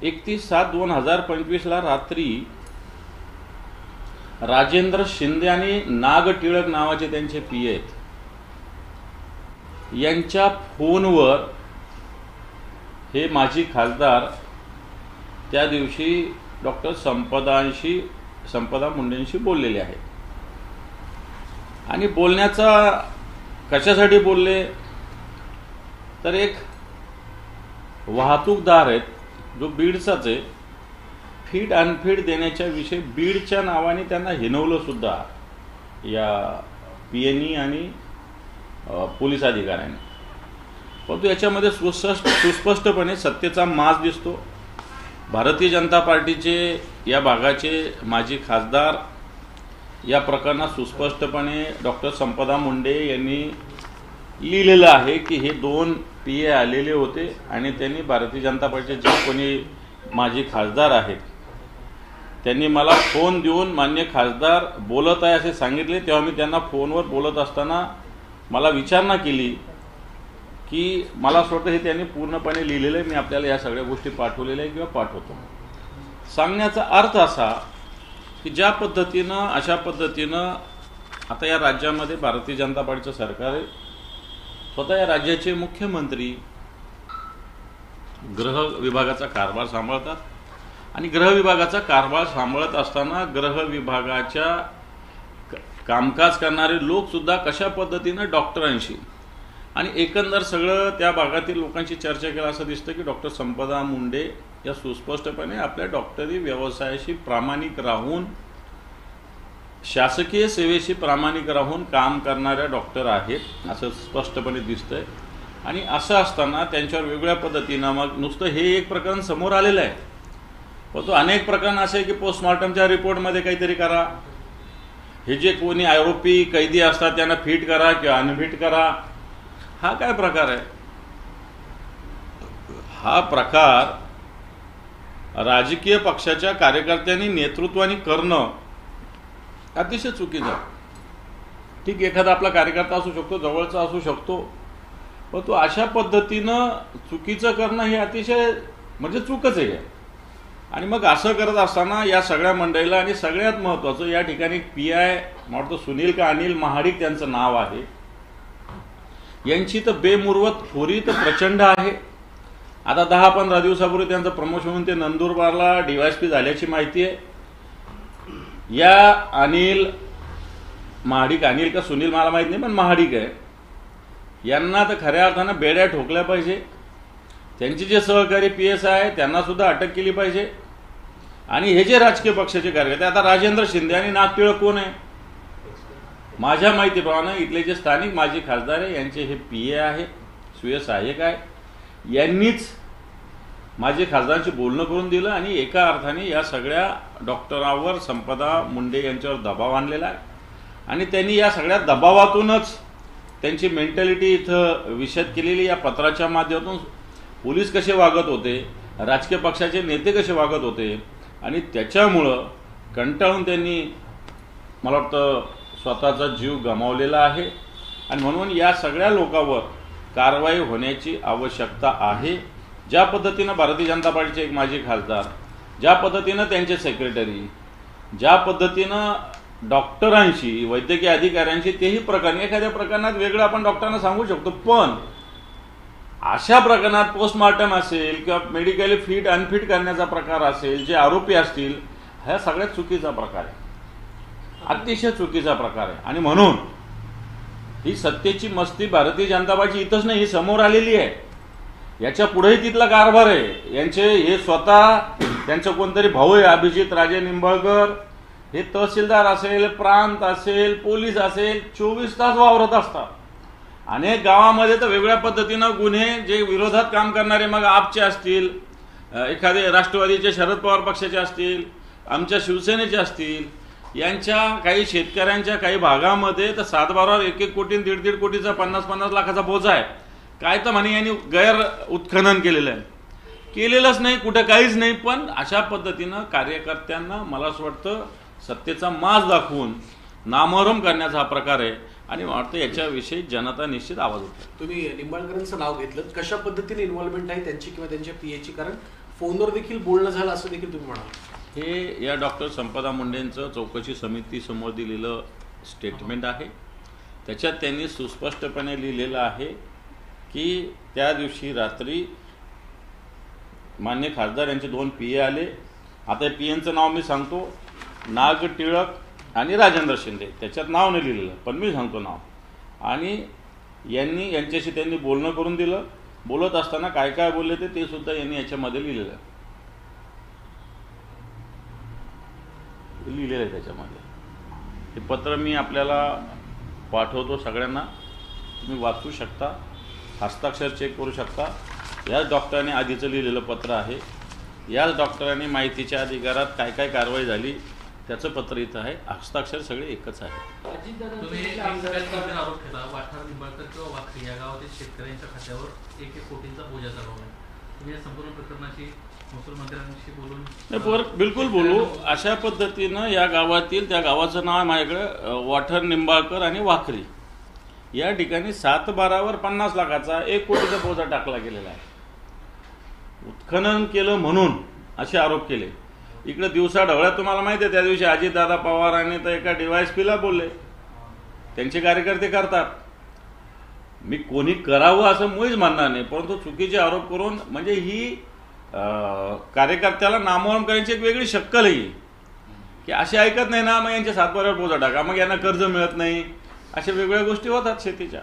31/7/2025 ला रात्री राजेंद्र शिंदे आणि नाग टिळक नावाचे त्यांचे पी आहेत, यांच्या फोनवर हे माजी खासदार त्या दिवशी डॉक्टर संपदा मुंडेंशी बोललेले आहेत. आणि बोलण्याचा कशासाठी बोलले तर एक वाहतूकदार आहेत जो बीडचाच आहे, फीड अनफीड देण्याच्या विषयी बीडच्या नावाने त्यांना हिनवलं सुद्धा या पीएनई आणि पोलीस अधिकाऱ्यांनी. परंतु याच्यामध्ये सुस्पष्टपणे सत्तेचा माज दिसतो. भारतीय जनता पार्टीचे या भागाचे माजी खासदार या प्रकरणात सुस्पष्टपणे डॉक्टर संपदा मुंडे यांनी लिहिलेलं आहे की हे 2 पीए आलेले होते आणि त्यांनी भारतीय जनता पार्टीचे जे कोणी माजी खासदार आहेत त्यांनी मला फोन देऊन मान्य खासदार बोलत आहे असे सांगितले. तेव्हा मी त्यांना फोनवर बोलत असताना मला विचारणा केली की मला असं वाटतं हे त्यांनी पूर्णपणे लिहिलेलं आहे. मी आपल्याला या सगळ्या गोष्टी पाठवलेल्या आहे किंवा पाठवतो. सांगण्याचा अर्थ असा की ज्या पद्धतीनं अशा पद्धतीनं आता या राज्यामध्ये भारतीय जनता पार्टीचं सरकार आहे, स्वतः या राज्याचे मुख्यमंत्री गृह विभागाचा कारभार सांभाळतात आणि गृह विभागाचा कारभार सांभाळत असताना गृह विभागाच्या कामकाज करणारे लोक सुद्धा कशा पद्धतीनं डॉक्टरांशी आणि एकंदर सगळं त्या भागातील लोकांची चर्चा केला असं दिसतं की डॉक्टर संपदा मुंडे या सुस्पष्टपणे आपल्या डॉक्टरी व्यवसायाशी प्रामाणिक राहून शासकीय सेवेशी प्रामाणिक राहून काम करणाऱ्या डॉक्टर आहेत असं स्पष्टपणे दिसतंय. आणि असं असताना त्यांच्यावर वेगळ्या पद्धतीनं मग नुसतं हे एक प्रकरण समोर आलेलं आहे, पण तो अनेक प्रकरण असे की पोस्टमॉर्टमच्या रिपोर्टमध्ये काहीतरी करा, हे जे कोणी आरोपी कैदी असतात त्यांना फिट करा किंवा अनफिट करा. हा काय प्रकार आहे? हा प्रकार राजकीय पक्षाच्या कार्यकर्त्यांनी नेतृत्वाने करणं अतिशय चुकीचं आहे. ठीक, एखादा आपला कार्यकर्ता असू शकतो, जवळचा असू शकतो, पण तो अशा पद्धतीनं चुकीचं करणं हे अतिशय म्हणजे चूकच आहे. आणि मग असं करत असताना या सगळ्या मंडळीला आणि सगळ्यात महत्त्वाचं या ठिकाणी PI म्हणतो सुनील का अनिल महाडिक त्यांचं नाव आहे, यांची तर बेमुरवत खोरी तर प्रचंड आहे. आता 10-15 दिवसापूर्वी त्यांचं प्रमोशन होऊन ते नंदुरबारला DYSP झाल्याची माहिती आहे. या अनिल महाडिक, अनिल का सुनील मला माहित नाही पण महाडिक आहे, यांना तर खऱ्या अर्थानं बेड्या ठोकल्या पाहिजे. त्यांचे जे सहकारी PSI आहे त्यांना सुद्धा अटक केली पाहिजे. आणि हे जे राजकीय पक्षाचे कार्यकर्ते, आता राजेंद्र शिंदे आणि नाग टिळक कोण आहे? माझ्या माहितीप्रमाणे इथले जे स्थानिक माजी खासदार आहे यांचे हे PA आहे, स्वीय सहाय्यक आहे. यांनीच माजी खासदारांशी बोलणं करून दिलं आणि एका अर्थाने या सगळ्या डॉक्टरांवर संपदा मुंडे यांच्यावर दबाव आणलेला आहे. आणि त्यांनी या सगळ्या दबावातूनच त्यांची मेंटॅलिटी इथं विशद केलेली. या पत्राच्या माध्यमातून पोलीस कसे वागत होते, राजकीय पक्षाचे नेते कसे वागत होते आणि त्याच्यामुळं कंटाळून त्यांनी मला वाटतं स्वतःचा जीव गमावलेला आहे. आणि म्हणून या सगळ्या लोकांवर कारवाई होण्याची आवश्यकता आहे. ज्या पद्धतीनं भारतीय जनता पार्टीचे एक माजी खासदार, ज्या पद्धतीनं त्यांचे सेक्रेटरी, ज्या पद्धतीनं डॉक्टरांशी, वैद्यकीय अधिकाऱ्यांशी, तेही प्रकरण एखाद्या प्रकरणात वेगळं आपण डॉक्टरांना सांगू शकतो, पण अशा प्रकरणात पोस्टमॉर्टम असेल किंवा मेडिकली फिट अनफिट करण्याचा प्रकार असेल, जे आरोपी असतील, हा सगळ्यात चुकीचा प्रकार आहे, अतिशय चुकीचा प्रकार आहे. आणि म्हणून ही सत्तेची मस्ती भारतीय जनता पार्टी इथंच नाही, ही समोर आलेली आहे. याच्या पुढेही तिथला कारभार आहे. यांचे हे स्वतः त्यांचं कोणतरी भाऊ आहे अभिजित राजे निंबाळकर, हे तहसीलदार असेल, प्रांत असेल, पोलीस असेल, 24 तास वावरत असतात. अनेक गावामध्ये तर वेगळ्या पद्धतीनं गुन्हे जे विरोधात काम करणारे, मग आपचे असतील, एखादे राष्ट्रवादीचे शरद पवार पक्षाचे असतील, आमच्या शिवसेनेचे असतील, यांच्या काही शेतकऱ्यांच्या काही भागामध्ये तर 7-12 1-1 कोटी 1.5 कोटीचा 50-50 लाखाचा बोजा आहे. काय तर म्हणे यांनी गैर उत्खनन केलेलं आहे, केलेलंच नाही, कुठं काहीच नाही. पण अशा पद्धतीनं कार्यकर्त्यांना मला असं वाटतं सत्तेचा माज दाखवून नामोहरम करण्याचा हा प्रकार आहे. आणि वाटतं याच्याविषयी जनता निश्चित आवाज उठतो. तुम्ही निंबाळकरांचं नाव घेतलं, कशा पद्धतीने इन्व्हॉल्वमेंट आहे त्यांची किंवा त्यांच्या PAची? कारण फोनवर देखील बोलणं झालं असं देखील तुम्ही म्हणाल. हे या डॉक्टर संपदा मुंडेंचं चौकशी समितीसमोर दिलेलं स्टेटमेंट आहे. त्याच्यात त्यांनी सुस्पष्टपणे लिहिलेलं आहे की त्या दिवशी रात्री मान्य खासदार यांचे 2 PA आले. आता PAंचं नाव मी सांगतो, नाग टिळक आणि राजेंद्र शिंदे. त्याच्यात नाव नाही लिहिलेलं पण मी सांगतो नाव. आणि यांच्याशी त्यांनी बोलणं करून दिलं. बोलत असताना काय काय बोलले ते सुद्धा यांनी याच्यामध्ये लिहिलेलं आहे त्याच्यामध्ये. हे पत्र मी आपल्याला पाठवतो सगळ्यांना, तुम्ही वाचू शकता, हस्ताक्षर चेक करू शकता. याच डॉक्टरांनी आधीचं लिहिलेलं पत्र आहे. याच डॉक्टरांनी माहितीच्या अधिकारात काय काय कारवाई झाली त्याचं पत्र इथं आहे. हस्ताक्षर सगळे एकच आहे. तुम्ही आरोप केला वाठार निंबाळकर किंवा वाखरी या गावातील शेतकऱ्यांच्या खात्यावर 1 कोटींचा बोजा चालवला आहे. तुम्ही या संपूर्ण प्रकरणाची महसूल मंत्र्यांशी बोलून बिलकुल बोलू. अशा पद्धतीनं या गावातील, त्या गावाचं नाव आहे माझ्याकडे, वाठार निंबाळकर आणि वाखरी या ठिकाणी 7/12वर 50 लाखाचा 1 कोटीचा बोजा टाकला गेलेला आहे. उत्खनन केलं म्हणून असे आरोप केले. इकडे दिवसा ढवळ्यात तुम्हाला माहिती आहे त्या दिवशी अजितदादा पवारांनी तर एका DYSPला बोलले. त्यांचे कार्यकर्ते करतात. मी कोणी करावं असं मुळीच म्हणणार नाही, परंतु चुकीचे आरोप करून म्हणजे ही कार्यकर्त्याला नामोहरम करण्याची एक वेगळी शक्कल आहे की असे ऐकत नाही ना, मग यांच्या 7/12वर बोजा टाका, मग यांना कर्ज मिळत नाही, अशा वेगवेगळ्या गोष्टी होतात शेतीच्या.